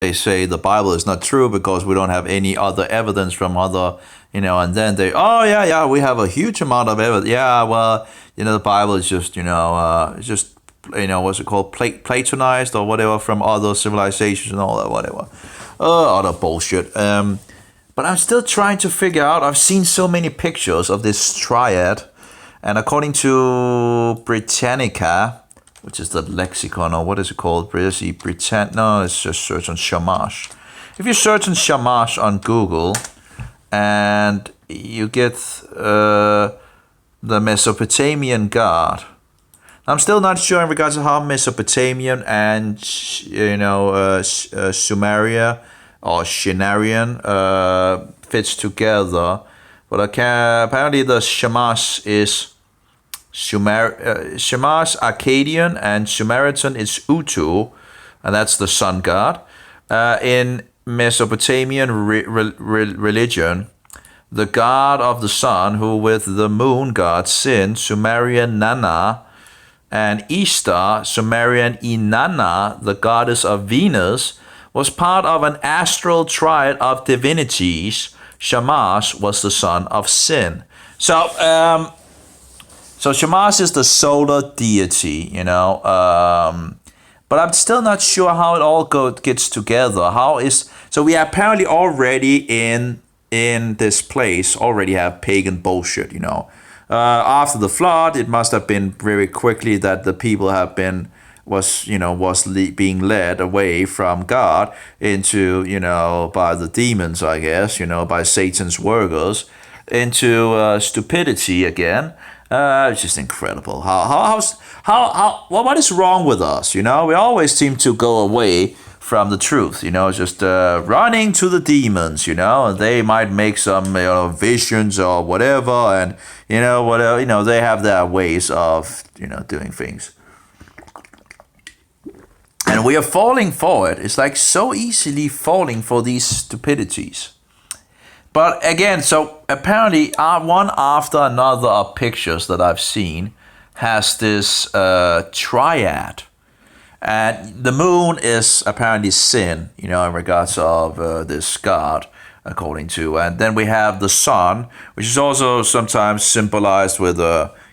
they say the Bible is not true because we don't have any other evidence from other, and then they, oh yeah, we have a huge amount of evidence. Yeah, well, the Bible is just, what's it called, Platonized or whatever from other civilizations and all that, whatever. Other bullshit. But I'm still trying to figure out. I've seen so many pictures of this triad, and according to Britannica, which is the lexicon, or what is it called? No, it's just search on Shamash. If you search on Shamash on Google, and you get the Mesopotamian god. I'm still not sure in regards to how Mesopotamian and Sumeria or Shinarian fits together, but apparently the Shamash is Shamash Akkadian and Sumerian is Utu, and that's the sun god. In Mesopotamian religion, the god of the sun, who with the moon god Sin, Sumerian Nana, and Ishtar, Sumerian Inanna, the goddess of Venus, was part of an astral triad of divinities. Shamash was the son of Sin. So Shamash is the solar deity, but I'm still not sure how it all gets together. So we apparently already in this place already have pagan bullshit, After the flood, it must have been very quickly that the people being led away from God into, by the demons, I guess, by Satan's workers, into stupidity again. It's just incredible. What is wrong with us? We always seem to go away from the truth. Just running to the demons. And they might make some visions or whatever, and whatever. They have their ways of doing things. And we are falling for it. It's like so easily falling for these stupidities. But again, so apparently one after another of pictures that I've seen has this triad. And the moon is apparently Sin, in regards of this god, according to. And then we have the sun, which is also sometimes symbolized with,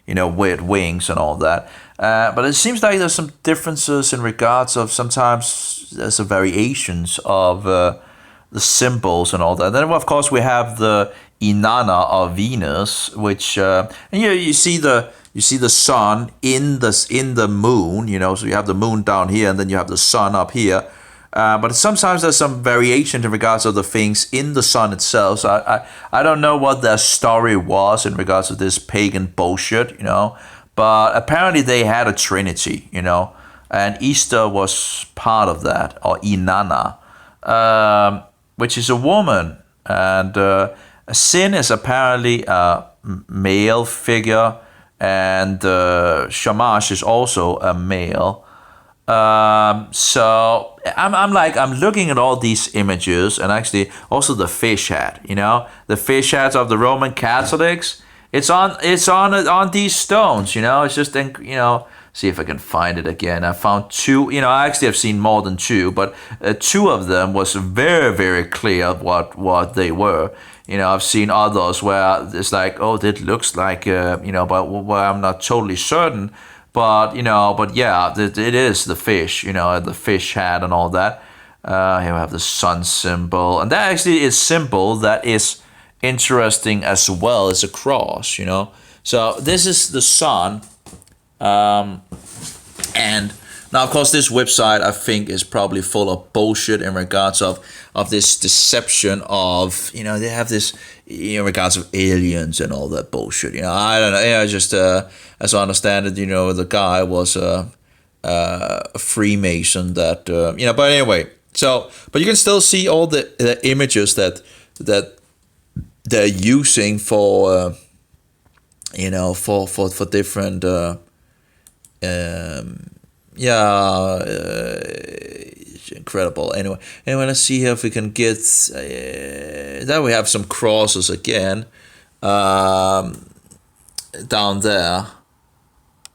weird wings and all that. But it seems like there's some differences in regards of sometimes there's some variations of the symbols and all that. And then of course we have the Inanna of Venus, which and you see the sun in the moon, so you have the moon down here and then you have the sun up here. But sometimes there's some variation in regards of the things in the sun itself. So I don't know what their story was in regards to this pagan bullshit, But apparently they had a trinity, and Easter was part of that, or Inanna, which is a woman. And Sin is apparently a male figure, and Shamash is also a male. So I'm looking at all these images, and actually also the fish hat, the fish hats of the Roman Catholics. It's on these stones, It's just see if I can find it again. I found two. I actually have seen more than two, but two of them was very, very clear what they were. I've seen others where it's like, oh, that looks like, but where I'm not totally certain. But yeah, it is the fish, the fish hat and all that. Here we have the sun symbol, and that actually is symbol that is interesting as well as a cross, So this is the sun, and now of course this website I think is probably full of bullshit in regards of this deception of, they have this in regards of aliens and all that bullshit. I don't know. Just as I understand it, the guy was a Freemason that But anyway, but you can still see all the images that they're using for for different it's incredible. Anyway, let's see here if we can get. Then we have some crosses again, down there.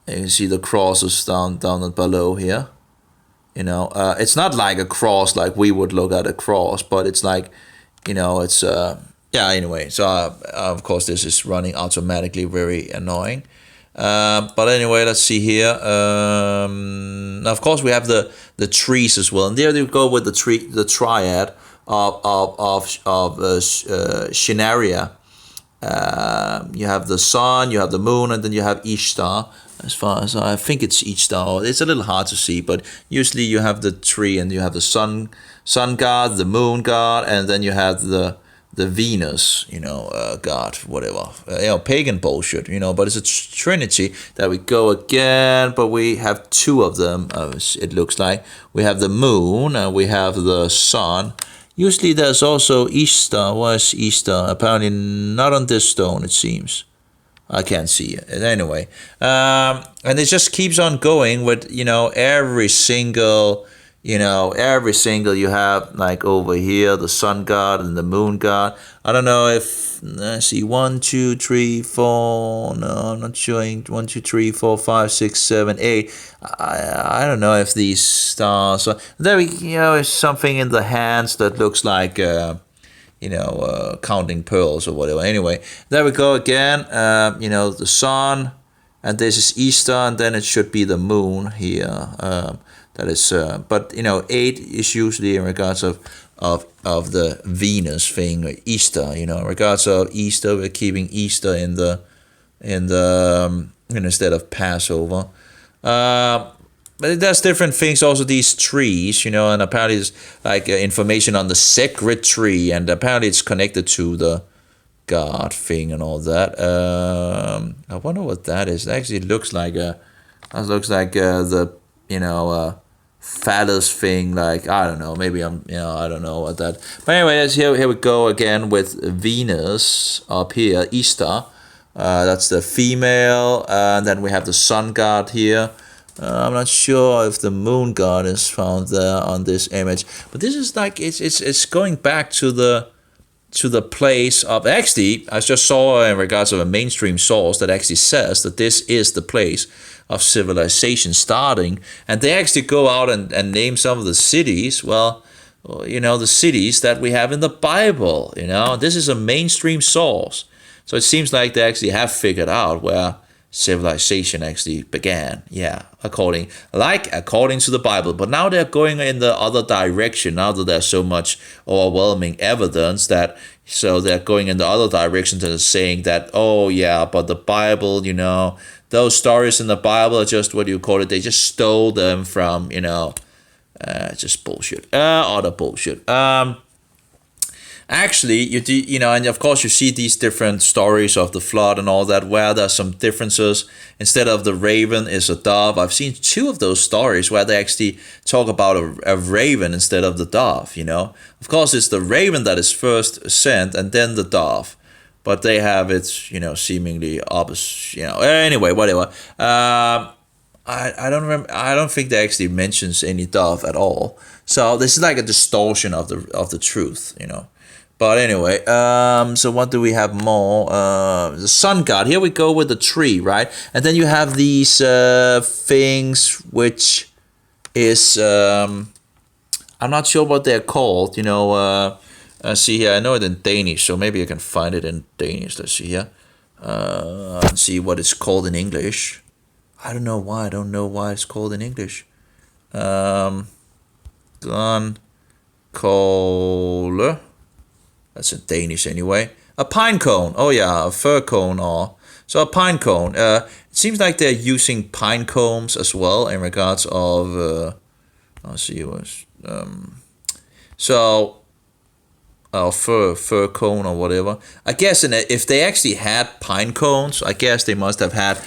You can see the crosses down below here. You know, it's not like a cross like we would look at a cross, but it's like, you know, it's yeah. Anyway, so of course this is running automatically, very annoying. But anyway, let's see here. Now of course we have the trees as well, and there you go with the triad of Shinaria. You have the sun, you have the moon, and then you have Ishtar. As far as I think it's Ishtar. It's a little hard to see, but usually you have the tree and you have the sun god, the moon god, and then you have the Venus, you know, god, whatever. You know, pagan bullshit, you know, but it's a trinity that we go again, but we have two of them, it looks like. We have the moon and we have the sun. Usually there's also Ishtar. Where's Ishtar? Apparently not on this stone, it seems. I can't see it. Anyway, and it just keeps on going with, you know, every single you have, like over here, the sun god and the moon god. I don't know if, let's see, 1, 2, 3, 4, no, I'm not showing, 1, 2, 3, 4, 5, 6, 7, 8. I don't know if these stars are, there we, you know, is something in the hands that looks like, you know, counting pearls or whatever. Anyway, there we go again, you know, the sun, and this is Easter, and then it should be the moon here. That is, but you know, 8 is usually in regards of the Venus thing, Easter. You know, in regards of Easter, we're keeping Easter in the instead of Passover. But there's different things. Also, these trees, you know, and apparently it's like information on the sacred tree, and apparently it's connected to the God thing and all that. I wonder what that is. It actually looks like the you know, phallus thing, like, I don't know, maybe I'm, you know, I don't know what that, but anyway, here we go again with Venus up here, Easter, that's the female, and then we have the sun god here. I'm not sure if the moon god is found there on this image, but this is like, it's going back to the place of, actually, I just saw in regards of a mainstream source that actually says that this is the place of civilization starting, and they actually go out and name some of the cities, well, you know, the cities that we have in the Bible, you know, this is a mainstream source, so it seems like they actually have figured out where civilization actually began, yeah, according to the Bible. But now they're going in the other direction, now that there's so much overwhelming evidence, that so they're going in the other direction to saying that, oh yeah, but the Bible, you know, those stories in the Bible are just, what do you call it, they just stole them from, you know, just bullshit, other bullshit. Actually, you know, and of course you see these different stories of the flood and all that, where there's some differences. Instead of the raven is a dove. I've seen 2 of those stories where they actually talk about a raven instead of the dove, you know. Of course, it's the raven that is first sent and then the dove. But they have it, you know, seemingly opposite, you know. Anyway, whatever. I don't remember. I don't think they actually mentions any dove at all. So this is like a distortion of the truth, you know. But anyway, so what do we have more? The sun god. Here we go with the tree, right? And then you have these things which is I'm not sure what they're called. You know, see here. I know it in Danish, so maybe I can find it in Danish. Let's see here. Let's see what it's called in English. I don't know why. I don't know why it's called in English. Grønkåle. That's in Danish anyway. A pine cone. Oh yeah, a fir cone. Or so a pine cone. It seems like they're using pine cones as well in regards of. Let's see what. So. Fir cone or whatever. I guess if they actually had pine cones, I guess they must have had.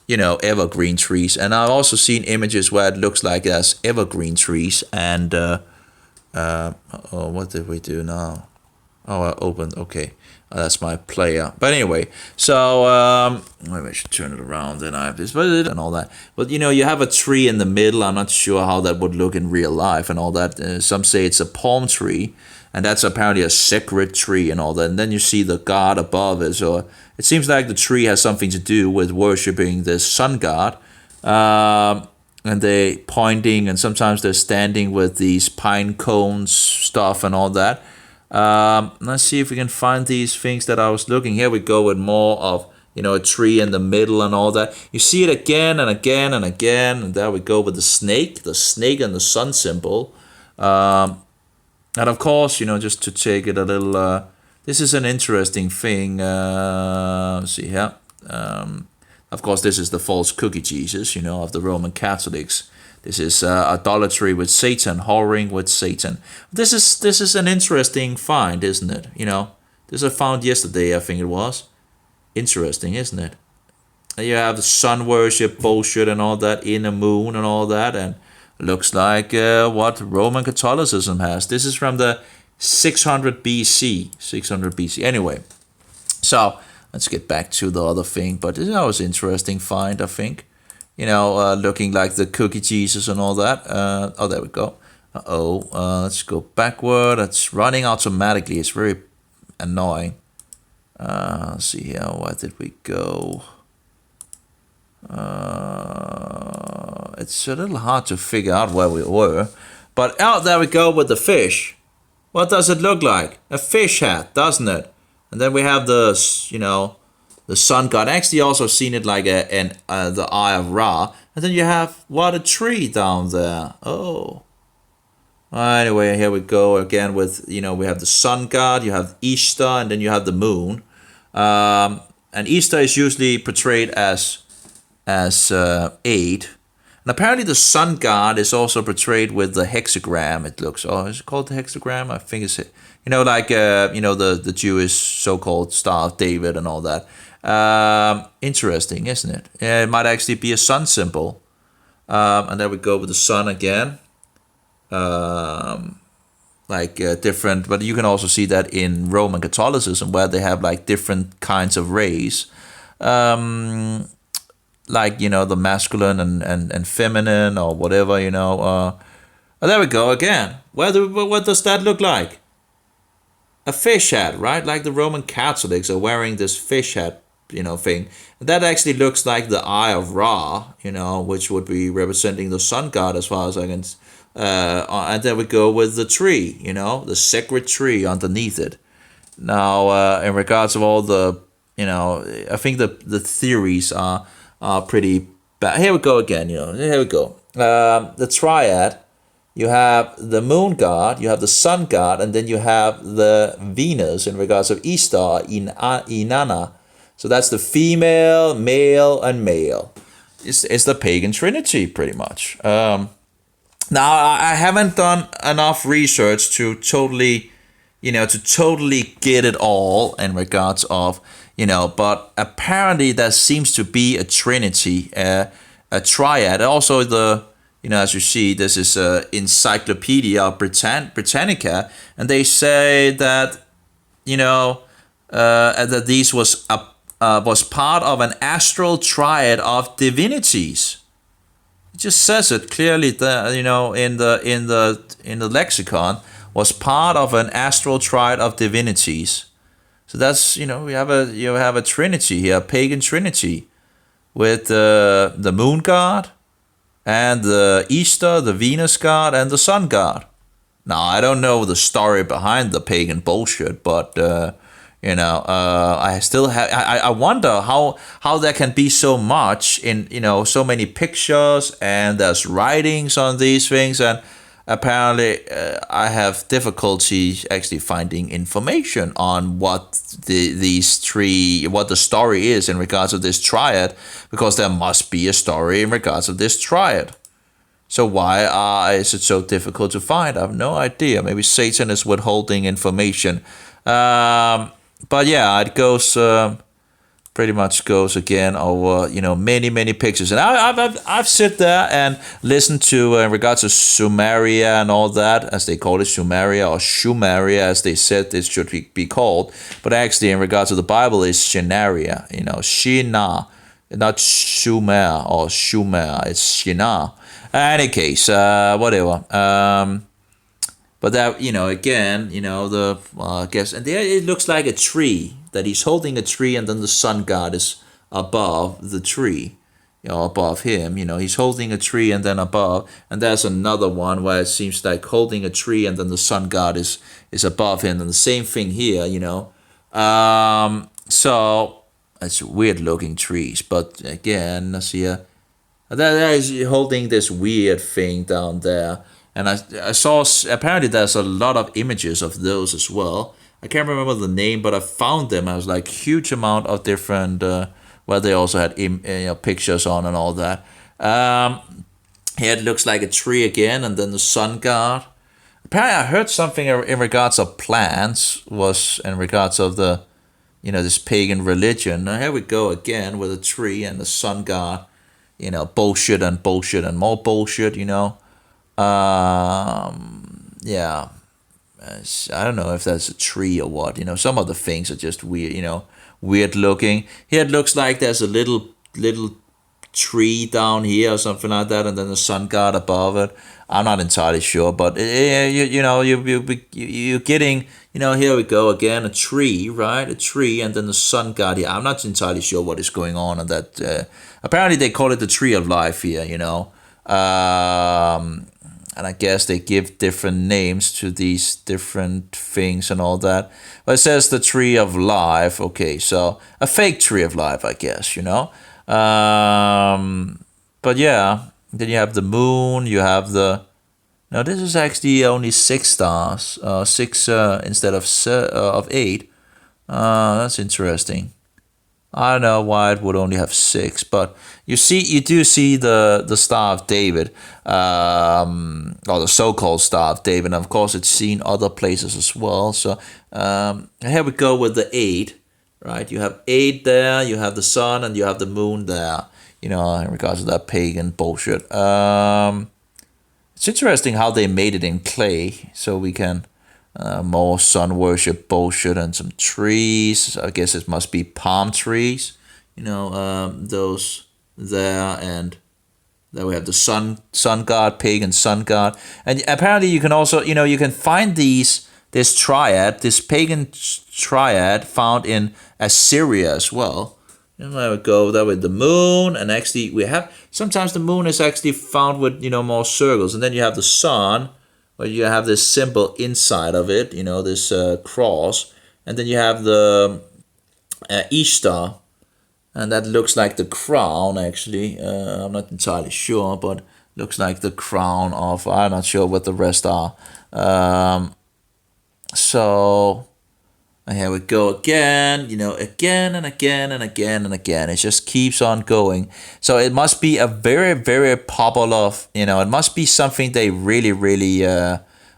You know, evergreen trees. And I've also seen images where it looks like there's evergreen trees. And, what did we do now? Oh, I opened, okay. That's my player. But anyway, so, maybe I should turn it around, then I have this, and all that. But, you know, you have a tree in the middle. I'm not sure how that would look in real life and all that. Some say it's a palm tree. And that's apparently a sacred tree and all that. And then you see the god above it. So it seems like the tree has something to do with worshipping the sun god. and they pointing, and sometimes they're standing with these pine cones stuff and all that. Let's see if we can find these things that I was looking. Here we go with more of, a tree in the middle and all that. You see it again and again and again, and there we go with the snake and the sun symbol. And of course, just to take it a little, this is an interesting thing. Let's see here. Of course, this is the false cookie Jesus, of the Roman Catholics. This is idolatry with Satan, whoring with Satan. This is an interesting find, isn't it? This I found yesterday, I think it was. Interesting, isn't it? You have the sun worship bullshit and all that, in the moon and all that, and looks like what Roman Catholicism has. This is from the 600 BC. 600 BC. Anyway, so let's get back to the other thing. But that was an interesting find, I think. Looking like the cookie Jesus and all that. Oh, there we go. Let's go backward. It's running automatically. It's very annoying. Let's see here. Where did we go? It's a little hard to figure out where we were. But out there we go with the fish. What does it look like? A fish hat, doesn't it? And then we have the sun god. Actually, also seen it like the Eye of Ra. And then you have, a tree down there. Oh. Anyway, here we go again with, we have the sun god, you have Easter, and then you have the moon. And Easter is usually portrayed as 8. And apparently the sun god is also portrayed with the hexagram, it looks. Oh, is it called the hexagram? I think it's, the Jewish so-called Star of David and all that. Interesting, isn't it? Yeah, it might actually be a sun symbol. And there we go with the sun again. Different, but you can also see that in Roman Catholicism, where they have like different kinds of rays. The masculine and feminine or whatever, there we go again. What does that look like? A fish hat, right? Like the Roman Catholics are wearing this fish hat, thing. That actually looks like the Eye of Ra, which would be representing the sun god as far as I can. And there we go with the tree, the sacred tree underneath it. Now, in regards of all the, I think the theories are pretty bad. Here we go again, here we go. The Triad, you have the moon god, you have the sun god, and then you have the Venus in regards of Easter, Inanna. So that's the female, male, and male. It's the pagan trinity, pretty much. Now, I haven't done enough research to totally get it all in regards of, but apparently there seems to be a trinity, a triad. Also, as you see, this is Encyclopedia Britannica, and they say that, that these was part of an astral triad of divinities. It just says it clearly that, in the lexicon, was part of an astral triad of divinities. So that's, you have a trinity here, a pagan trinity, with the moon god and the Easter, the Venus god, and the sun god. Now, I don't know the story behind the pagan bullshit, but I still have. I wonder how there can be so much in so many pictures, and there's writings on these things, and apparently I have difficulty actually finding information on what the story is in regards of this triad, because there must be a story in regards of this triad. So why is it so difficult to find? I have no idea. Maybe Satan is withholding information. But yeah, it goes pretty much goes again over many pictures, and I've sit there and listened to in regards to Sumeria and all that, as they call it, Sumeria or Shumeria as they said it should be called, but actually in regards to the Bible is Shinaria, Shinar, not Sumer or Shumer, it's Shinar. Any case, whatever. But that, again, I guess, and there it looks like a tree, that he's holding a tree, and then the sun god is above the tree, above him. He's holding a tree and then above, and there's another one where it seems like holding a tree and then the sun god is above him, and the same thing here. So it's weird looking trees, but again, let's see here. There is holding this weird thing down there, and I saw apparently there's a lot of images of those as well. I can't remember the name, but I found them. I was like huge amount of different where they also had pictures on and all that. Here it looks like a tree again, and then the sun god. Apparently, I heard something in regards of plants was in regards of the this pagan religion. Now here we go again with a tree and the sun god. Bullshit and bullshit and more bullshit. Yeah. I don't know if that's a tree or what. Some of the things are just weird. Weird looking. Here it looks like there's a little tree down here or something like that, and then the sun god above it. I'm not entirely sure, but you're getting. Here we go again, a tree, right? A tree, and then the sun god here. I'm not entirely sure what is going on that. Apparently, they call it the tree of life here. And I guess they give different names to these different things and all that. But it says the tree of life. Okay, so a fake tree of life, I guess, But yeah, then you have the moon, you have the... Now this is actually only 6 stars, 6 instead of 8. That's interesting. I don't know why it would only have 6, but you do see the Star of David, or the so-called Star of David. And of course, it's seen other places as well. So here we go with the 8, right? You have 8 there, you have the sun, and you have the moon there. In regards to that pagan bullshit. It's interesting how they made it in clay, so we can. More sun worship bullshit and some trees. I guess it must be palm trees. Those there, and then we have the sun god, pagan sun god, and apparently you can also you can find this triad, this pagan triad found in Assyria as well. There we go. There with the moon, and actually we have sometimes the moon is actually found with more circles, and then you have the sun. Where you have this symbol inside of it, this cross, and then you have the Ishtar, and that looks like the crown. Actually, I'm not entirely sure, but looks like the crown of. I'm not sure what the rest are. So here we go again. Again and again and again and again. It just keeps on going. So it must be a very, very popular. It must be something they really, really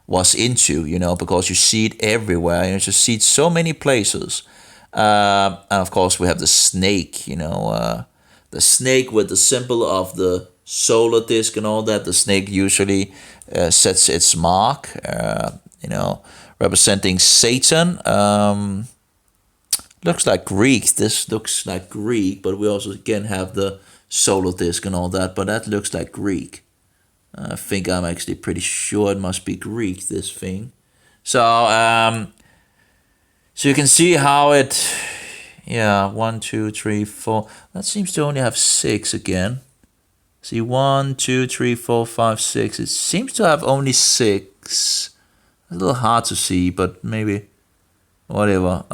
was into. Because you see it everywhere. You just see it so many places. And of course we have the snake. The snake with the symbol of the solar disc and all that. The snake usually sets its mark. Representing Satan. Looks like Greek. This looks like Greek, but we also again have the solar disc and all that, but that looks like Greek. I think I'm actually pretty sure it must be Greek, this thing. So you can see how it, 1, 2, 3, 4. That seems to only have 6 again. See, 1, 2, 3, 4, 5, 6. It seems to have only 6. A little hard to see, but maybe whatever.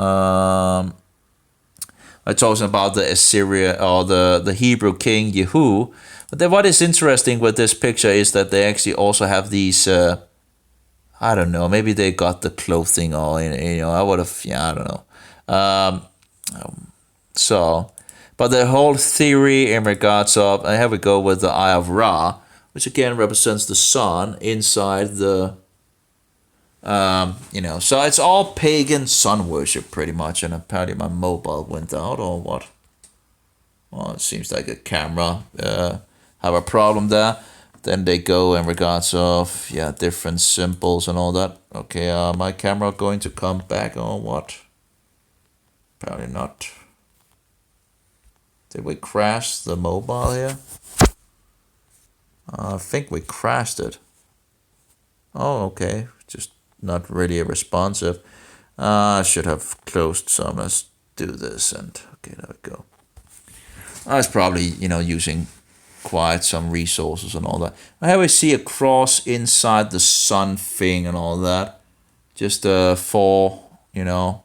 I talking about the Assyria or the Hebrew king Yehu. But then what is interesting with this picture is that they actually also have these. I don't know. Maybe they got the clothing or I would have. I don't know. But the whole theory in regards of here we go with the Eye of Ra, which again represents the sun inside the. So it's all pagan sun worship pretty much, and apparently my mobile went out or what? Well, it seems like a camera have a problem there. Then they go in regards of different symbols and all that. Okay, my camera going to come back or what? Probably not. Did we crash the mobile here? I think we crashed it. Oh, okay. Just not really responsive. I should have closed some. Let's do this and okay, there we go. I was probably using quite some resources and all that. Here we see a cross inside the sun thing and all that. Just four, you know.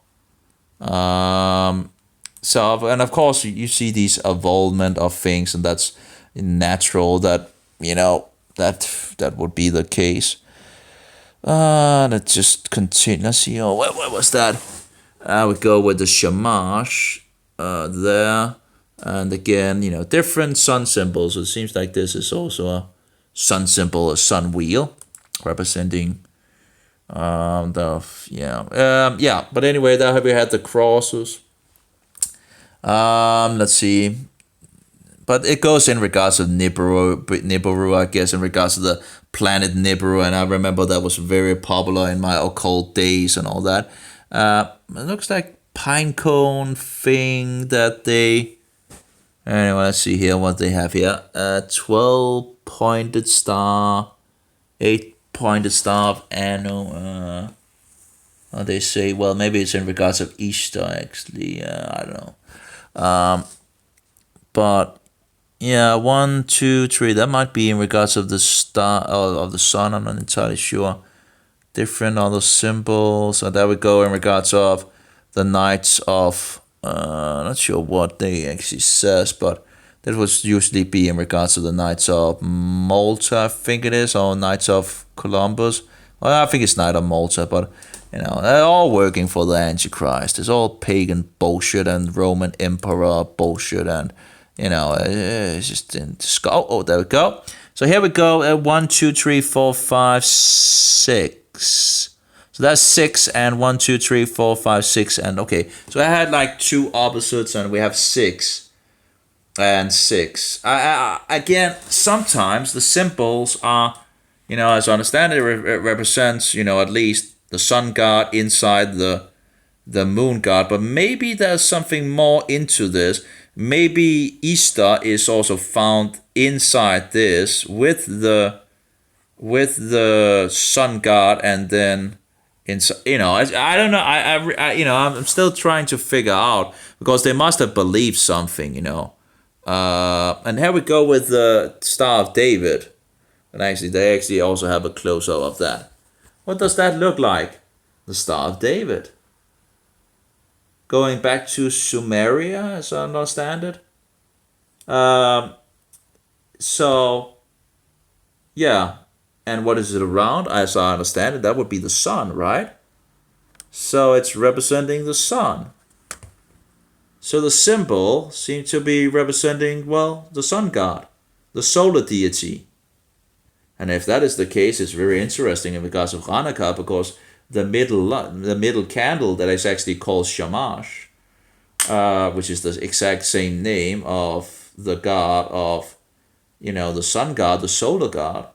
So, and of course you see these evolvement of things, and that's natural that, you know, that would be the case. Let's just continue. Let's see. Oh, what was that? I would go with the shamash there, and again, you know, different sun symbols. It seems like this is also a sun symbol, a sun wheel, representing yeah. But anyway, there we had the crosses. Let's see. But it goes in regards of Nibiru, I guess, in regards to the planet Nibiru, and I remember that was very popular in my occult days and all that. It looks like pinecone thing that they... Anyway, let's see here what they have here. 12-pointed star, 8-pointed star of Anno. They say, well, maybe it's in regards of Easter, actually. I don't know. But... yeah, 1, 2, 3. That might be in regards of the star or of the sun. I'm not entirely sure. Different other symbols. So there we go in regards of the Knights of. Not sure what they actually says, but that would usually be in regards to the Knights of Malta, I think it is, or Knights of Columbus. Well, I think it's Knight of Malta, but you know, they're all working for the Antichrist. It's all pagan bullshit and Roman Emperor bullshit and. You know, it's just in skull. Oh, there we go. So here we go. 1, 2, 3, 4, 5, 6. So that's 6 and 1, 2, 3, 4, 5, 6 and okay. So I had like two opposites and we have 6 and 6. Again, sometimes the symbols are, you know, as I understand it, it represents, you know, at least the sun god inside the moon god. But maybe there's something more into this. Maybe Easter is also found inside this with the sun god, and then inside. You know, I don't know. I you know, I'm still trying to figure out because they must have believed something. You know, and here we go with the Star of David, and actually they actually also have a close up of that. What does that look like? The Star of David. Going back to Sumeria, as I understand it. So, yeah. And what is it around? As I understand it, that would be the sun, right? So it's representing the sun. So the symbol seems to be representing, well, the sun god, the solar deity. And if that is the case, it's very interesting in regards of Hanukkah, because the middle candle that is actually called Shamash, which is the exact same name of the god of, you know, the sun god, the solar god.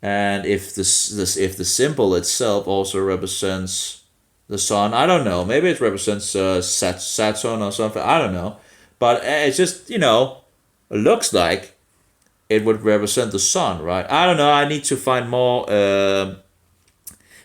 And if the symbol itself also represents the sun, I don't know, maybe it represents Saturn or something, I don't know. But it's just, you know, it looks like it would represent the sun, right? I don't know, I need to find more...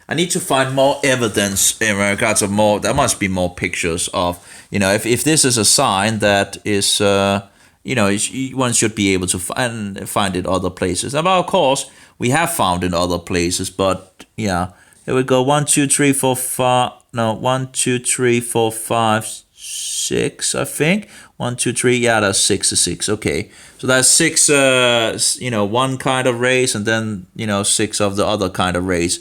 I need to find more evidence in regards of more. There must be more pictures of, you know, if this is a sign that is, you know, one should be able to find it other places. Now, of course, we have found in other places, but yeah, here we go. 1, 2, 3, 4, 5. No, 1, 2, 3, 4, 5, 6. I think 1, 2, 3. Yeah, that's 6. Okay, so that's 6. You know, one kind of race, and then, you know, 6 of the other kind of race.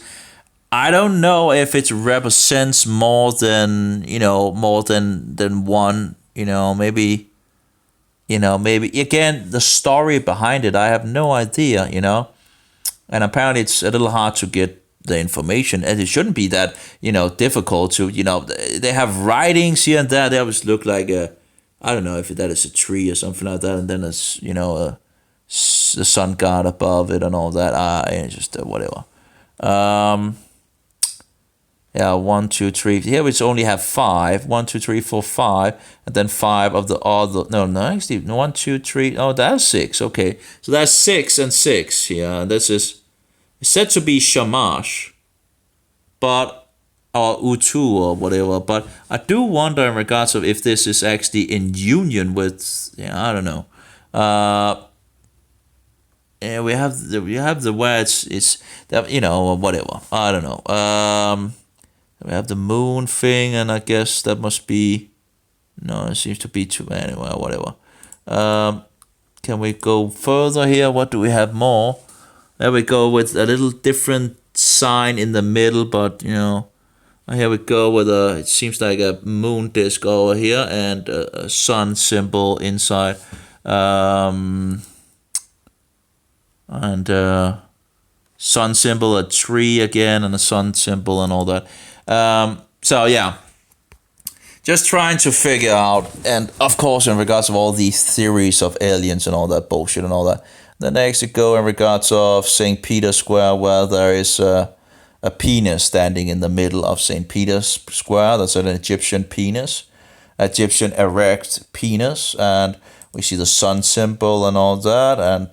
I don't know if it represents more than, you know, more than one, you know, maybe again, the story behind it, I have no idea, you know, and apparently it's a little hard to get the information, and it shouldn't be that, you know, difficult to, you know, they have writings here and there, they always look like I don't know if that is a tree or something like that, and then it's, you know, the sun god above it and all that, it's just whatever. Yeah, 1, 2, 3. Here we only have 5. 1, 2, 3, 4, 5, and then 5 of the other. No, actually, 1, 2, 3. Oh, that's 6. Okay, so that's 6 and 6 here. This is said to be Shamash, but or Utu or whatever. But I do wonder in regards of if this is actually in union with. Yeah, I don't know. Yeah, we have the where it's that, you know, whatever. I don't know. We have the moon thing, and I guess that must be, no, it seems to be too anyway, whatever. Can we go further here? What do we have more? There we go with a little different sign in the middle, but you know, here we go with a, it seems like a moon disc over here and a sun symbol inside. And sun symbol, a tree again, and a sun symbol and all that. So yeah, just trying to figure out, and of course in regards of all these theories of aliens and all that bullshit and all that. Then next we go in regards of St. Peter's Square, where there is a penis standing in the middle of St. Peter's Square. That's an Egyptian penis, Egyptian erect penis, and we see the sun symbol and all that. And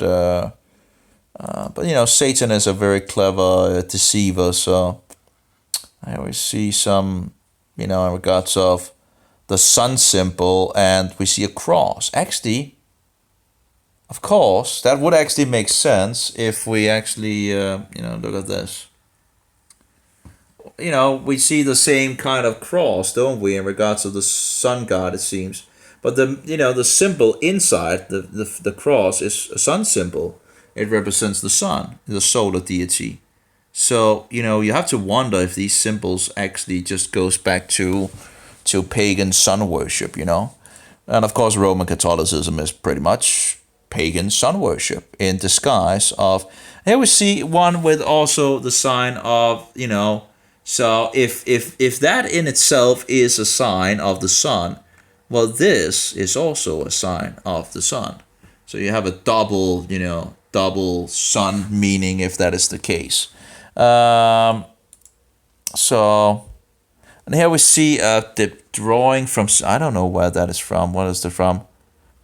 but you know, Satan is a very clever deceiver, so I always see some, you know, in regards of the sun symbol, and we see a cross. Actually, of course, that would actually make sense if we actually, you know, look at this. You know, we see the same kind of cross, don't we, in regards to the sun god, it seems. But the, you know, the symbol inside the cross is a sun symbol. It represents the sun, the solar deity. So, you know, you have to wonder if these symbols actually just goes back to pagan sun worship, you know. And of course, Roman Catholicism is pretty much pagan sun worship in disguise of, here we see one with also the sign of, you know, so if that in itself is a sign of the sun, well, this is also a sign of the sun. So you have a double, you know, double sun meaning if that is the case. So, and here we see the drawing from, I don't know where that is from. What is it from?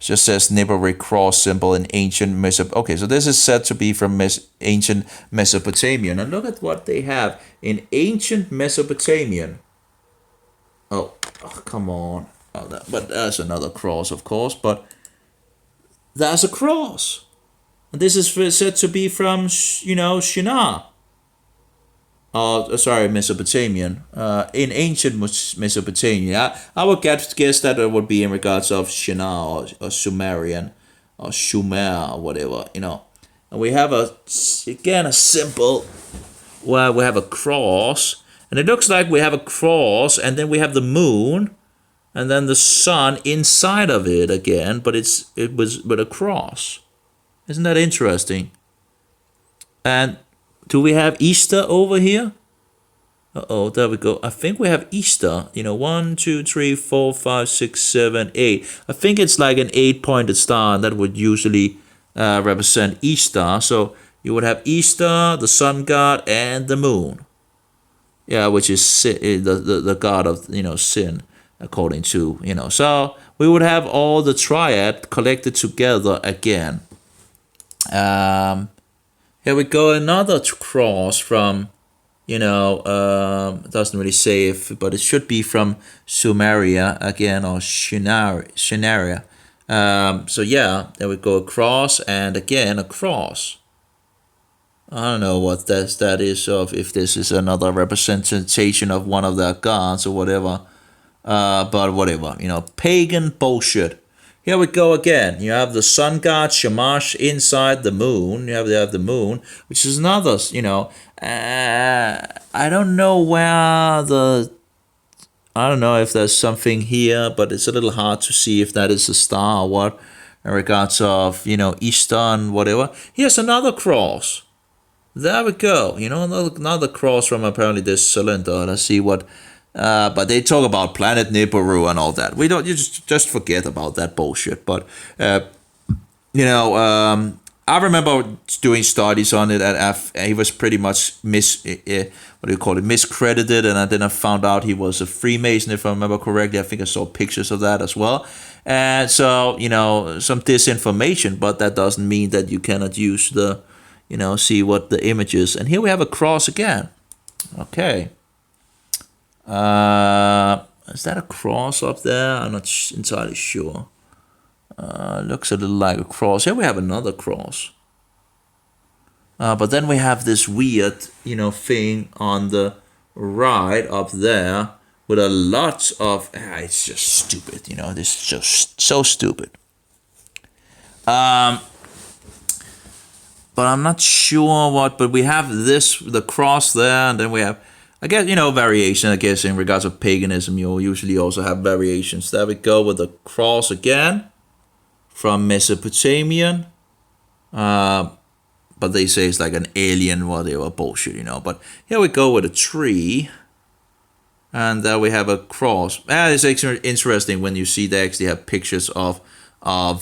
It just says Nibari cross symbol in ancient Mesopotamia. Okay, so this is said to be from ancient Mesopotamian. And look at what they have in ancient Mesopotamian. Oh, come on. Oh, but there's another cross, of course. But there's a cross. And this is said to be from, you know, Shinar. Sorry, Mesopotamian. In ancient Mesopotamia, I would guess that it would be in regards of Shinar or Sumerian or Sumer or whatever, you know. And we have again a symbol where we have a cross, and it looks like we have a cross, and then we have the moon, and then the sun inside of it again, but it was with a cross. Isn't that interesting? And do we have Easter over here? Uh-oh, there we go. I think we have Easter. You know, 1, 2, 3, 4, 5, 6, 7, 8. I think it's like an 8-pointed star, and that would usually represent Easter. So you would have Easter, the sun god, and the moon. Yeah, which is the god of, you know, sin, according to, you know. So we would have all the triad collected together again. Here we go, another cross from, you know, it doesn't really say if, but it should be from Sumeria again, or Shinaria. So yeah, there we go, a cross, and again a cross. I don't know what that is, of if this is another representation of one of their gods or whatever. But whatever, you know, pagan bullshit. Here we go again. You have the sun god Shamash inside the moon. You have the moon, which is another, you know. I don't know where I don't know if there's something here, but it's a little hard to see if that is a star or what, in regards of, you know, Easter and whatever. Here's another cross. There we go. You know, another cross from apparently this cylinder. Let's see what. But they talk about planet Nibiru and all that. We don't. You just forget about that bullshit. But you know, I remember doing studies on it, and he was pretty much miscredited, and then I found out he was a Freemason, if I remember correctly. I think I saw pictures of that as well. And so, you know, some disinformation, but that doesn't mean that you cannot use the, you know, see what the image is. And here we have a cross again. Okay. Is that a cross up there? I'm not entirely sure. Looks a little like a cross. Here we have another cross. But then we have this weird, thing on the right up there with a lot of. It's just stupid, This is just so stupid. But I'm not sure what. But we have the cross there, and then we have, I guess, variation. I guess in regards of paganism, you'll usually also have variations. There we go with the cross again from Mesopotamian. But they say it's like an alien, whatever bullshit, But here we go with a tree. And there we have a cross. It's actually interesting when you see they actually have pictures of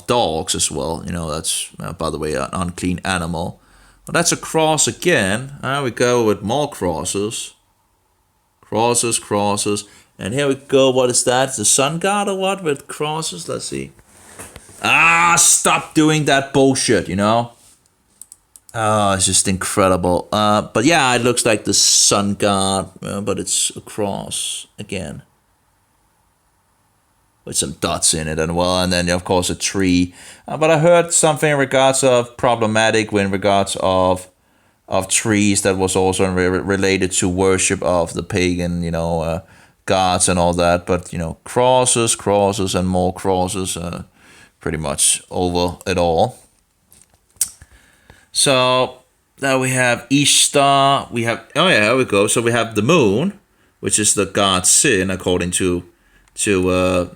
dogs as well. That's, by the way, an unclean animal. But that's a cross again. We go with more crosses. Crosses. And here we go. What is that? The sun god or what with crosses? Let's see. Stop doing that bullshit, Oh, it's just incredible. But yeah, it looks like the sun god, but it's a cross again. With some dots in it and then of course a tree. But I heard something in regards of problematic in regards of trees that was also related to worship of the pagan, gods and all that. But, crosses and more crosses, pretty much over it all. So now we have Easter. We have here we go. So we have the moon, which is the god Sin, according to the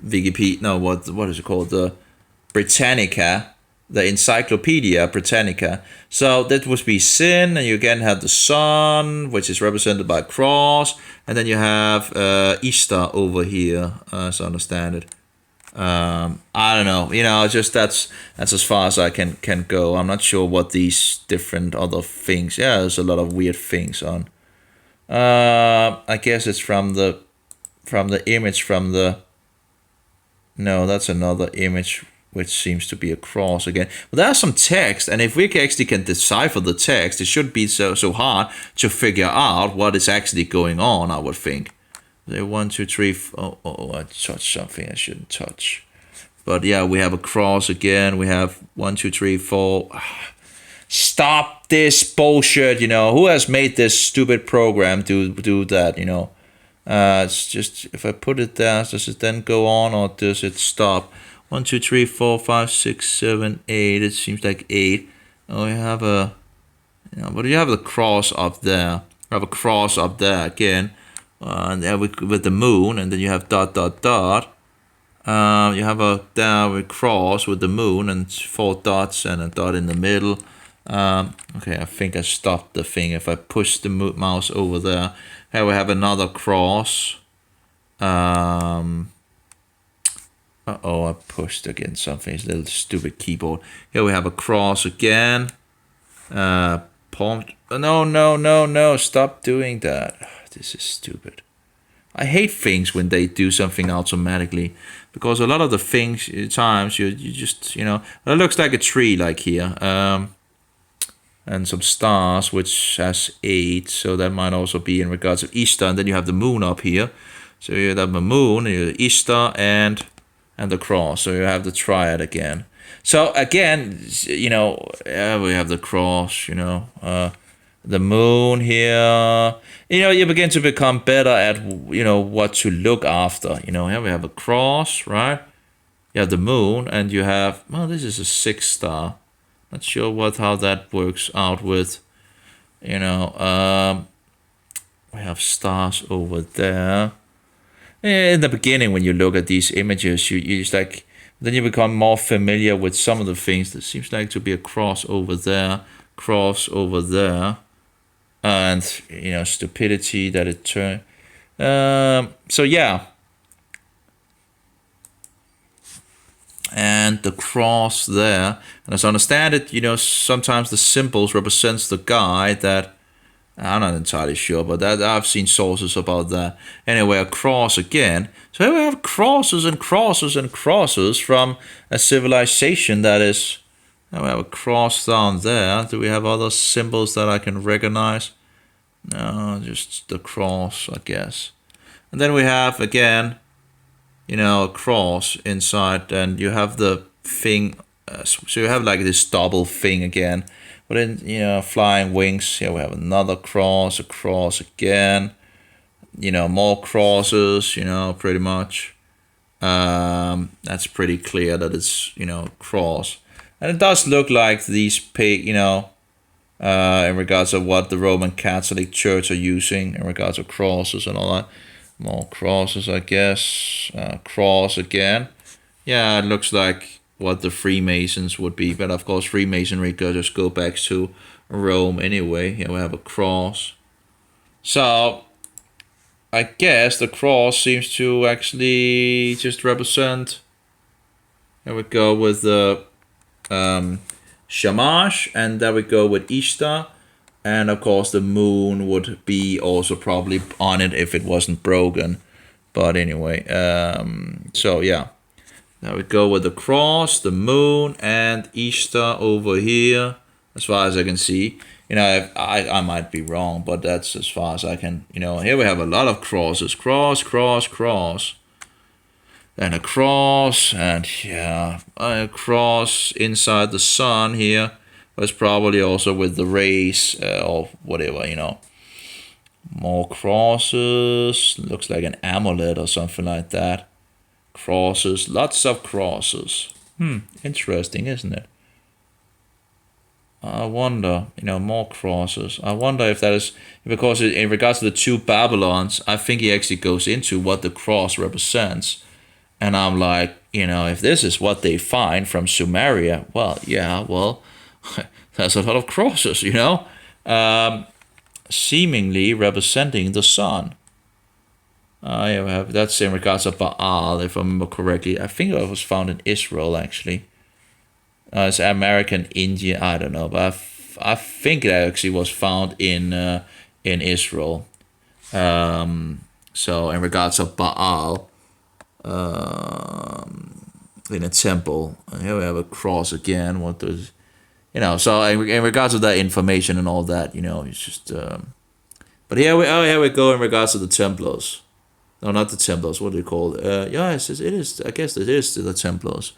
Wikipedia. No, what is it called? The Britannica, the Encyclopedia Britannica. So that would be Sin, and you again have the sun, which is represented by a cross, and then you have Easter over here, as I understand it. I don't know, just that's as far as I can go. I'm not sure what these different other things. Yeah, there's a lot of weird things on. I guess it's from the image from the. No, that's another image which seems to be a cross again. But there's some text, and if we actually can decipher the text, it shouldn't be so hard to figure out what is actually going on, I would think. 1, 2, 3. I touched something I shouldn't touch. But yeah, we have a cross again. We have 1, 2, 3, 4. Stop this bullshit, Who has made this stupid program to do that, It's just, if I put it there, does it then go on or does it stop? 1, 2, 3, 4, 5, 6, 7, 8. It seems like 8. Oh, we have but you have the cross up there. You have a cross up there again. And there with the moon, and then you have ... You have a cross with the moon and 4 dots and a dot in the middle. Okay, I think I stopped the thing. If I push the mouse over there, here we have another cross. I pushed against something. It's a little stupid keyboard. Here we have a cross again. No, stop doing that. This is stupid. I hate things when they do something automatically, because a lot of the things times you just it looks like a tree like here, and some stars which has 8, so that might also be in regards of Easter, and then you have the moon up here, so you have the moon, Easter, and the cross, so you have the triad again. So again, we have the cross, the moon here. You begin to become better at, what to look after. Here we have a cross, right? You have the moon, and you have, this is a 6 star. Not sure how that works out with, we have stars over there. In the beginning, when you look at these images, you just like, then you become more familiar with some of the things. There seems like to be a cross over there, and stupidity that it turned. So yeah, and the cross there, and as I understand it, sometimes the symbols represents the guy that. I'm not entirely sure, but that I've seen sources about that. Anyway, a cross again. So here we have crosses and crosses and crosses from a civilization that is. Now we have a cross down there. Do we have other symbols that I can recognize? No, just the cross, I guess. And then we have again, a cross inside, and you have the thing. So you have like this double thing again, But then, you know, flying wings. Here we have another cross, a cross again. You know, more crosses, you know, pretty much. That's pretty clear that it's, you know, cross. And it does look like these, you know, in regards of what the Roman Catholic Church are using in regards of crosses and all that. More crosses, I guess. Cross again. Yeah, it looks like what the Freemasons would be. But of course, Freemasonry just go back to Rome anyway. Here we have a cross. So, I guess the cross seems to actually just represent. There we go with the Shamash, and there we go with Ishtar. And of course, the moon would be also probably on it if it wasn't broken. But anyway, so yeah. There we go with the cross, the moon, and Ishtar over here. As far as I can see. You know, I might be wrong, but that's as far as I can. You know, here we have a lot of crosses. Cross, cross, cross. And a cross, and yeah, a cross inside the sun here. That's probably also with the race or whatever, you know. More crosses. Looks like an amulet or something like that. Crosses. Lots of crosses. Interesting, isn't it? I wonder, you know, more crosses. I wonder if that is because in regards to the two Babylons, I think he actually goes into what the cross represents. And I'm like, you know, if this is what they find from Sumeria, well, yeah, well, there's a lot of crosses, you know, seemingly representing the sun. That's in regards to Baal, if I remember correctly. I think it was found in Israel, actually. It's American Indian, I don't know, but I think it actually was found in Israel. So in regards to Baal, in a temple, and here we have a cross again. What does, you know? So in regards to that information and all that, you know, it's just. But here we go in regards to the Templars. No, not the Templars. What do you call it? Yes, it is. I guess it is the Templars.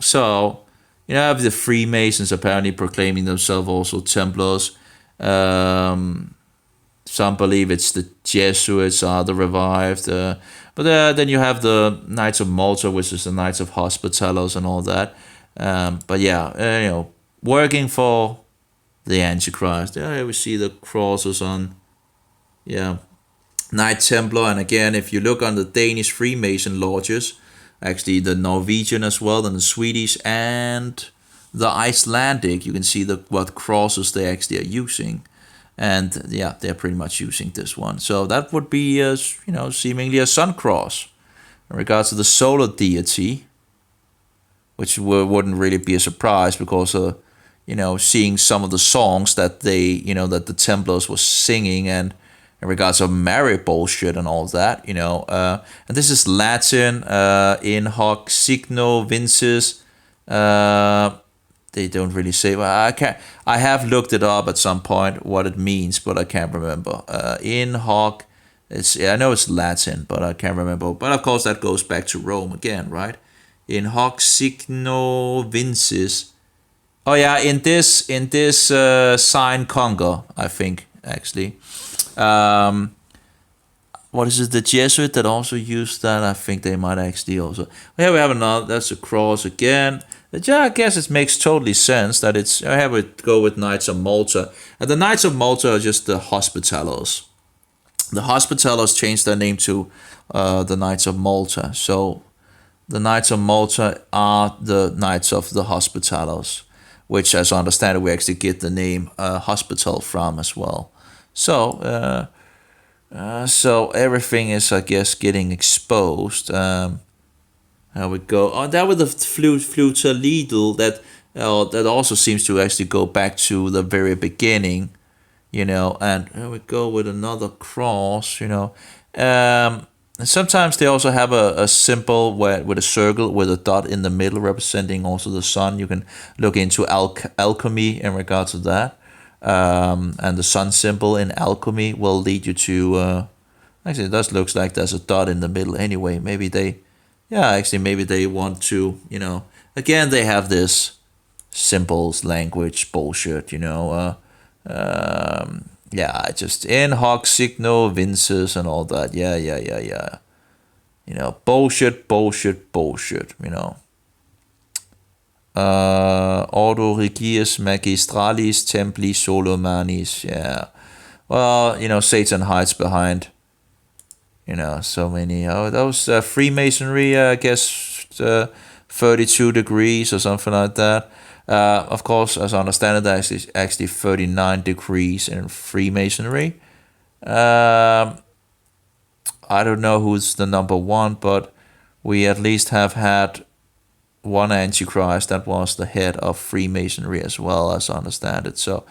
So, you have the Freemasons apparently proclaiming themselves also Templars. Some believe it's the Jesuits are the revived. But then you have the Knights of Malta, which is the Knights of Hospitalos and all that. But yeah, you know, working for the Antichrist. There we see the crosses on, yeah, Knight Templar. And again, if you look on the Danish Freemason lodges, actually the Norwegian as well, and the Swedish and the Icelandic, you can see what crosses they actually are using. And yeah, they're pretty much using this one. So that would be, you know, seemingly a sun cross in regards to the solar deity, which wouldn't really be a surprise because, you know, seeing some of the songs that they, you know, that the Templars were singing, and in regards of Mary bullshit and all that, you know. And this is Latin, in hoc signo vinces. They don't really say. Well, I have looked it up at some point what it means, but I can't remember. In hoc, I know it's Latin, but I can't remember. But of course, that goes back to Rome again, right? In hoc signo vinces. Oh yeah, in this sign conga, I think actually. What is it? The Jesuit that also used that. I think they might actually also. Here we have another. That's a cross again. Yeah, I guess it makes totally sense that it's. I have it go with Knights of Malta, and the Knights of Malta are just the Hospitalos. The Hospitalos changed their name to the Knights of Malta. So the Knights of Malta are the Knights of the Hospitalos, which, as I understand it, we actually get the name hospital from as well. So so everything is, I guess, getting exposed. There we go. Oh, that with the Fluter Lidl, that also seems to actually go back to the very beginning, you know. And here we go with another cross, you know. And sometimes they also have a symbol with a circle with a dot in the middle representing also the sun. You can look into alchemy in regards to that. And the sun symbol in alchemy will lead you to. Actually, it does looks like there's a dot in the middle anyway. Maybe they want to, you know. Again, they have this symbols, language, bullshit, yeah, just in hoc signo vinces and all that. Yeah. Bullshit, Ordo regius magistralis templi solomanis, yeah. Well, Satan hides behind, so many. Those Freemasonry, I guess, 32 degrees or something like that. Of course, as I understand it, there's actually 39 degrees in Freemasonry. I don't know who's the number one, but we at least have had one Antichrist that was the head of Freemasonry as well, as I understand it. So,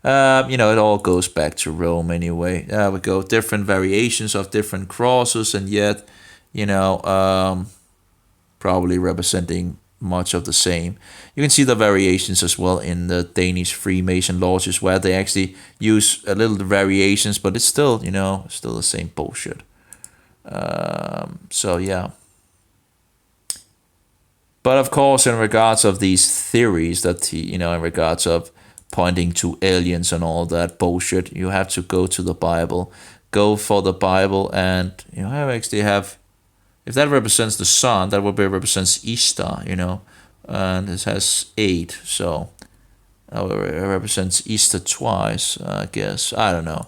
it all goes back to Rome anyway. There we go. Different variations of different crosses, and yet, probably representing much of the same. You can see the variations as well in the Danish Freemason lodges, where they actually use a little variations, but it's still, still the same bullshit. So yeah. But of course, in regards of these theories that, in regards of pointing to aliens and all that bullshit, you have to go to the Bible. Go for the Bible, and actually have, if that represents the sun, that would be represents Easter, and it has 8, so it represents Easter twice, I guess. I don't know.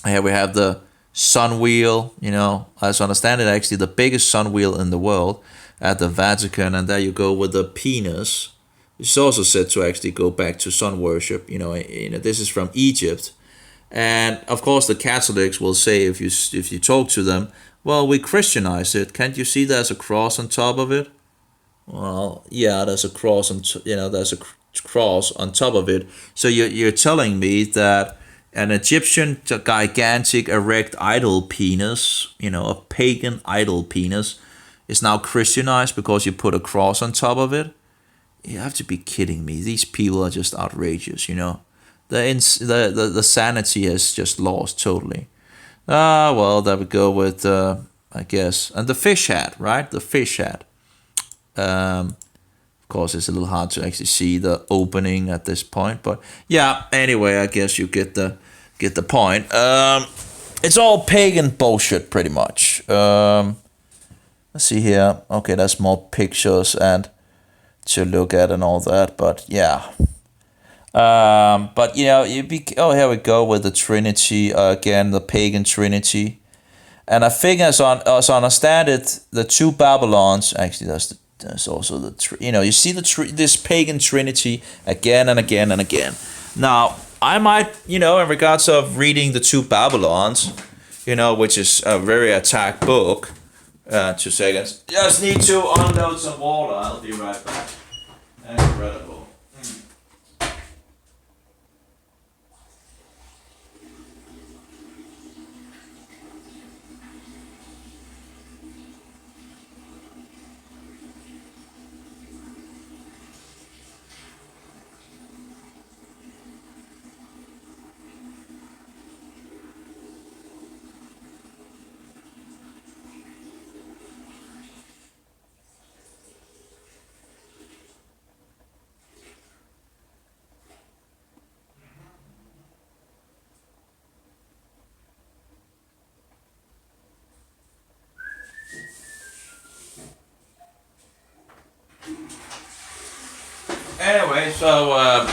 Here we have the sun wheel, as I understand it, actually the biggest sun wheel in the world at the Vatican, and there you go with the penis. It's also said to actually go back to sun worship. This is from Egypt, and of course the Catholics will say, if you talk to them, well, we Christianize it. Can't you see there's a cross on top of it? Well, yeah, there's a cross on there's a cross on top of it. So you're telling me that an Egyptian gigantic erect idol penis, a pagan idol penis, is now Christianized because you put a cross on top of it? You have to be kidding me. These people are just outrageous, The sanity has just lost totally. Well, there we go with, I guess, and the fish hat, right? The fish hat. Of course, it's a little hard to actually see the opening at this point, but yeah. Anyway, I guess you get the point. It's all pagan bullshit, pretty much. Let's see here. Okay, there's more pictures and to look at and all that, but yeah. But here we go with the Trinity again, the pagan Trinity, and I think as I understand it, the two Babylons, actually there's also the you see this pagan Trinity again and again and again. Now I might, in regards of reading the two Babylons, which is a very attacked book. 2 seconds. Just need to unload some water. I'll be right back. Incredible. Anyway, so,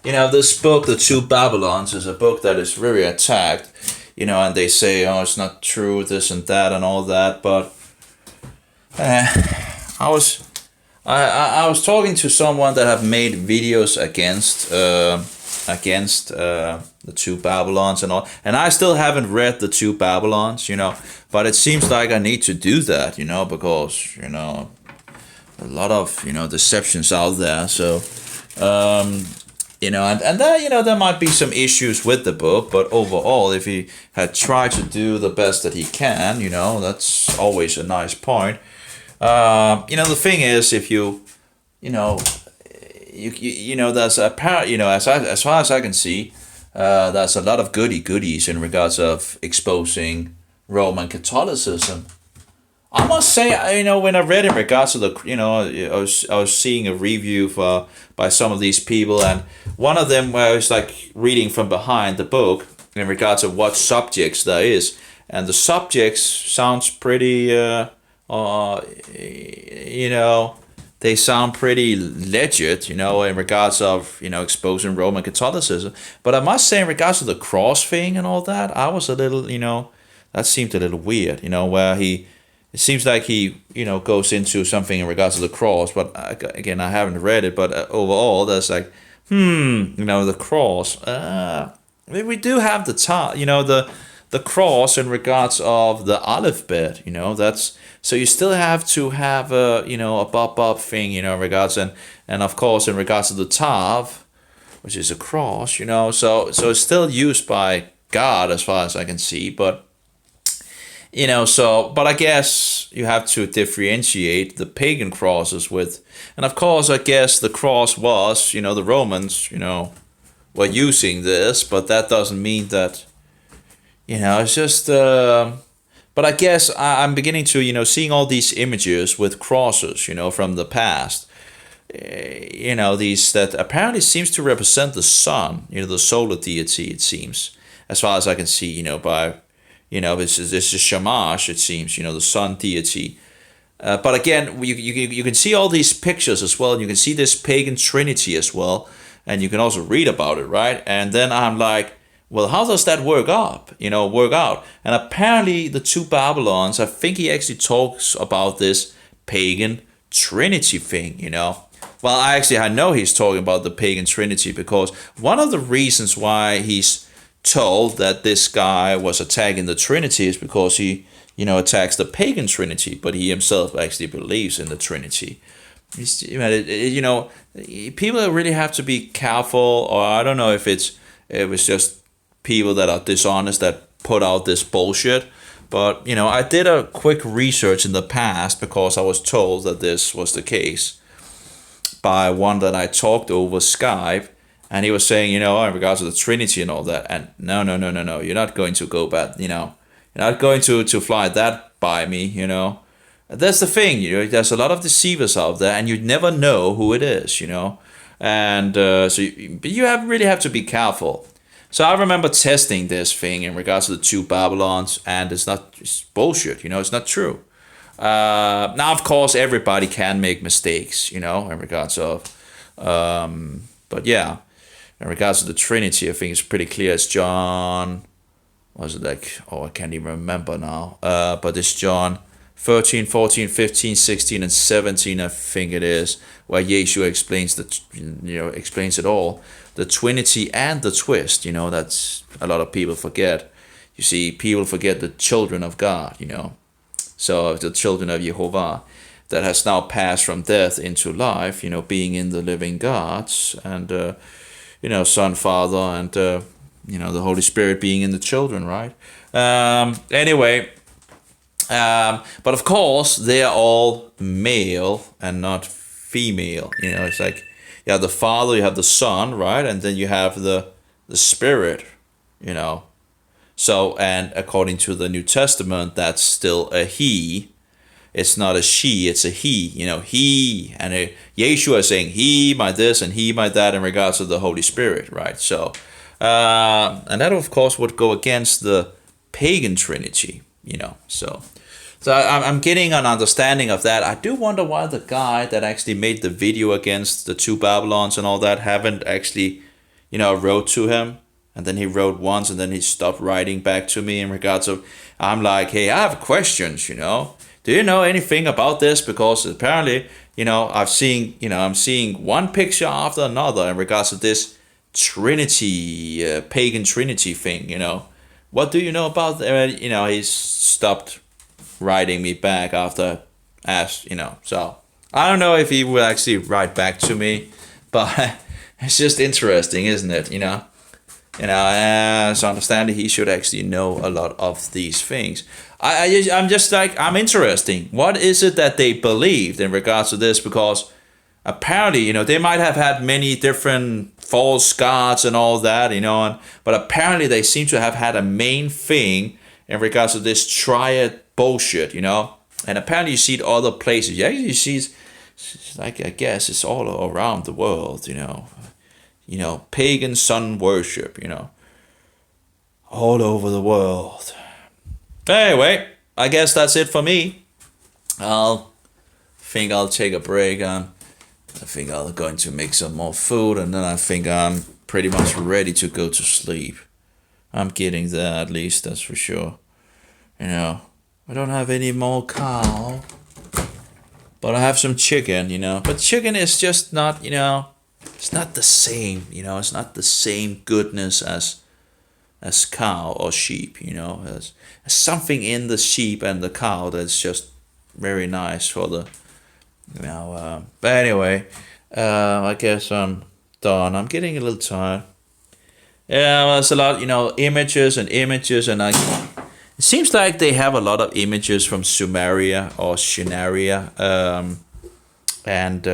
this book, The Two Babylons, is a book that is very attacked, and they say, oh, it's not true, this and that and all that, but I was talking to someone that have made videos against the Two Babylons and all, and I still haven't read The Two Babylons, but it seems like I need to do that, because, a lot of deceptions out there, so and there there might be some issues with the book, but overall, if he had tried to do the best that he can, that's always a nice point. The thing is, if you there's a as far as I can see, there's a lot of goodies in regards of exposing Roman Catholicism. I must say, when I read in regards to the, I was seeing a review by some of these people, and one of them where I was like reading from behind the book in regards to what subjects there is, and the subjects sounds pretty, they sound pretty legit, in regards of, exposing Roman Catholicism. But I must say, in regards to the cross thing and all that, I was a little, that seemed a little weird, where it seems like he, goes into something in regards to the cross. But again, I haven't read it, but overall, there's like, the cross. We do have the cross in regards of the olive bed, that's, so you still have to have a bob thing, in regards, and of course in regards to the tav, which is a cross, so it's still used by God as far as I can see, but but I guess you have to differentiate the pagan crosses with, and of course I guess the cross was, the Romans, were using this, but that doesn't mean that, it's just, but I guess I'm beginning to, seeing all these images with crosses, from the past, these that apparently seems to represent the sun, the solar deity, it seems, as far as I can see, by, this is Shamash, it seems, the sun deity. But again, you can see all these pictures as well, and you can see this pagan trinity as well, and you can also read about it, right? And then I'm like, well, how does that work out? And apparently the two Babylons, I think he actually talks about this pagan trinity thing, Well, I know he's talking about the pagan trinity because one of the reasons why he's told that this guy was attacking the trinity is because he, attacks the pagan trinity, but he himself actually believes in the trinity. People really have to be careful, or I don't know if it was just people that are dishonest that put out this bullshit. But, I did a quick research in the past because I was told that this was the case by one that I talked over Skype. And he was saying, in regards to the Trinity and all that. And no. You're not going to go back, you're not going to fly that by me, That's the thing, there's a lot of deceivers out there and you never know who it is, And but you really have to be careful. So I remember testing this thing in regards to the two Babylons, and it's bullshit, it's not true. Now, of course, everybody can make mistakes, in regards of, but yeah, in regards to the Trinity, I think it's pretty clear. It's John, was it like, I can't even remember now, but it's John 13, 14, 15, 16, and 17, I think it is, where Yeshua explains explains it all. The Trinity and the twist, that's a lot of people forget. You see, people forget the children of God, So the children of Jehovah that has now passed from death into life, being in the living gods, and, Son, Father, and, the Holy Spirit being in the children, right? Anyway, but of course, they are all male and not female. It's like you have the Father, you have the Son, right? And then you have the Spirit, So, and according to the New Testament, that's still a he. It's not a she, it's a he. He, and Yeshua is saying he by this and he by that in regards to the Holy Spirit, right? So, and that of course would go against the pagan trinity, So I'm getting an understanding of that. I do wonder why the guy that actually made the video against the two Babylons and all that haven't actually, wrote to him. And then he wrote once and then he stopped writing back to me in regards of, I'm like, hey, I have questions, Do you know anything about this? Because apparently, I'm seeing one picture after another in regards to this Trinity, pagan Trinity thing, What do you know about that? He's stopped writing me back after asked, So I don't know if he will actually write back to me, but it's just interesting, isn't it? As I understand it, he should actually know a lot of these things. I'm just like, I'm interesting. What is it that they believed in regards to this? Because apparently, they might have had many different false gods and all that, but apparently they seem to have had a main thing in regards to this triad bullshit, And apparently you see it other places. Yeah, you see it's like, I guess it's all around the world, pagan sun worship, all over the world. Anyway, I guess that's it for me. I'll take a break. I think I'll going to make some more food, and then I think I'm pretty much ready to go to sleep. I'm getting there, at least, that's for sure. I don't have any more cow, but I have some chicken, But chicken is just not, it's not the same, It's not the same goodness as cow or sheep, There's something in the sheep and the cow that's just very nice for the, But anyway, I guess I'm done. I'm getting a little tired. Yeah, well, there's a lot, images, and it seems like they have a lot of images from Sumeria or Shinarian. And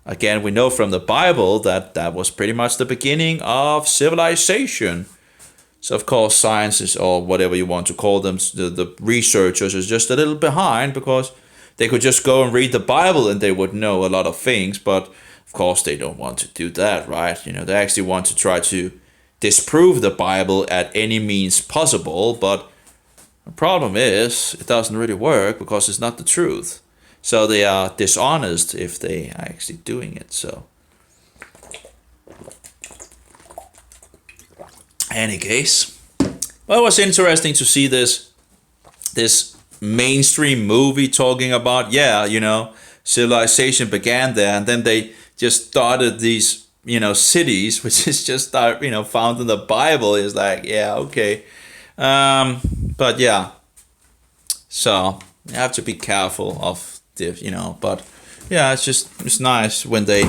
again, we know from the Bible that was pretty much the beginning of civilization. So of course, scientists, or whatever you want to call them, the researchers, is just a little behind, because they could just go and read the Bible and they would know a lot of things. But of course, they don't want to do that, right? They actually want to try to disprove the Bible at any means possible. But the problem is, it doesn't really work, because it's not the truth. So they are dishonest if they are actually doing it. So, any case, well, it was interesting to see this mainstream movie talking about, civilization began there, and then they just started these, cities, which is just, found in the Bible. Is like, yeah, okay. But yeah, so you have to be careful of the, but yeah, it's nice when they,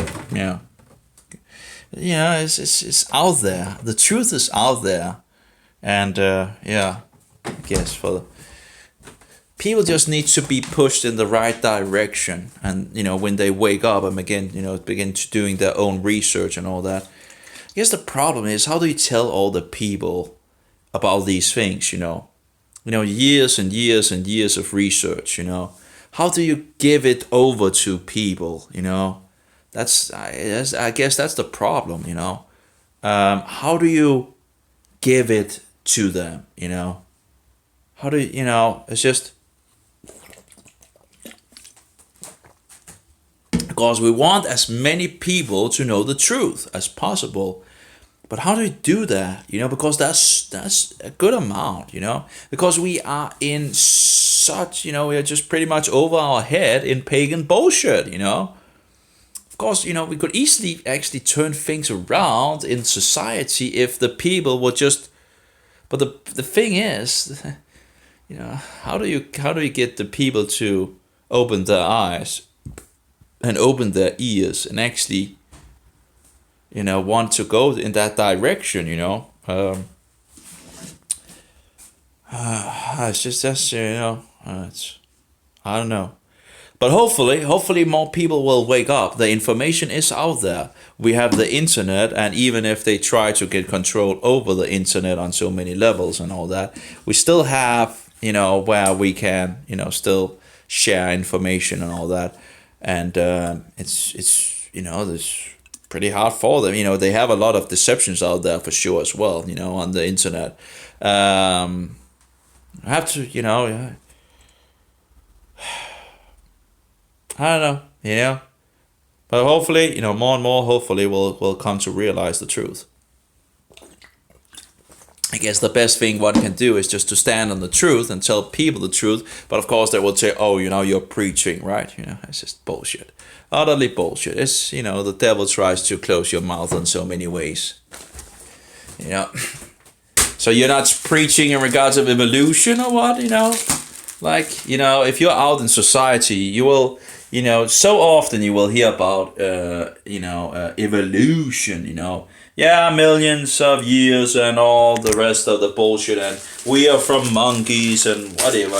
it's out there. The truth is out there. And, I guess people just need to be pushed in the right direction. And, when they wake up and begin to doing their own research and all that. I guess the problem is, how do you tell all the people about these things, years and years and years of research, how do you give it over to people, I guess that's the problem, how do you give it to them, how do you, it's just, because we want as many people to know the truth as possible. But how do you do that? Because that's a good amount, because we are in such, we are just pretty much over our head in pagan bullshit, Of course, we could easily actually turn things around in society if the people would just, but the thing is, how do you get the people to open their eyes and open their ears and actually, want to go in that direction, it's just that's, it's, I don't know. But hopefully more people will wake up. The information is out there. We have the internet, and even if they try to get control over the internet on so many levels and all that, we still have, where we can, still share information and all that. And it's there's pretty hard for them. They have a lot of deceptions out there for sure as well, on the internet. I have to, I don't know, but hopefully, more and more, hopefully will come to realize the truth. I guess the best thing one can do is just to stand on the truth and tell people the truth. But of course they will say, oh, you're preaching, right? It's just bullshit. Utterly bullshit. It's, the devil tries to close your mouth in so many ways. So you're not preaching in regards of evolution or what, Like, if you're out in society, you will, so often you will hear about, evolution, Yeah, millions of years and all the rest of the bullshit, and we are from monkeys and whatever,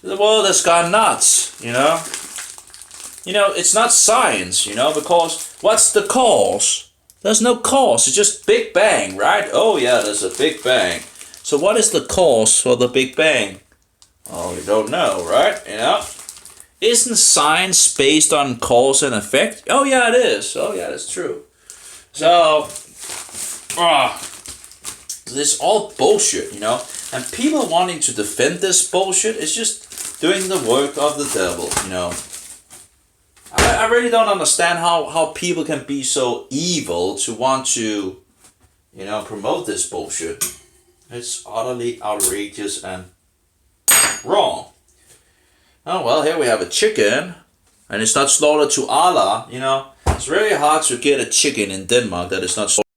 The world has gone nuts, It's not science, because what's the cause? There's no cause, it's just Big Bang, right? Oh yeah, there's a Big Bang. So what is the cause for the Big Bang? Oh, you don't know, right? You know? Isn't science based on cause and effect? Oh yeah, it is. Oh yeah, that's true. So, this is all bullshit, you know? And people wanting to defend this bullshit is just doing the work of the devil, you know? I really don't understand how people can be so evil to want to, you know, promote this bullshit. It's utterly outrageous and wrong. Oh well, here we have a chicken, and it's not slaughtered to Allah, you know. It's very hard to get a chicken in Denmark that is not slaughtered